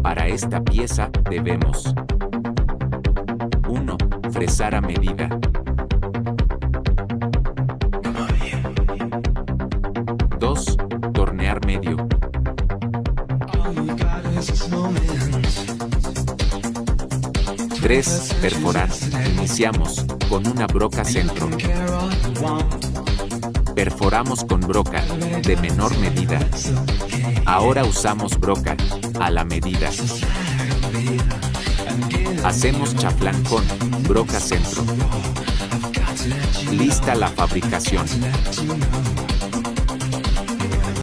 Para esta pieza, debemos 1. Fresar a medida. 2. Tornear medio. 3. Perforar. Iniciamos con una broca centro. Perforamos con broca de menor medida. Ahora usamos broca a la medida. Hacemos chaflán con broca centro. Lista la fabricación.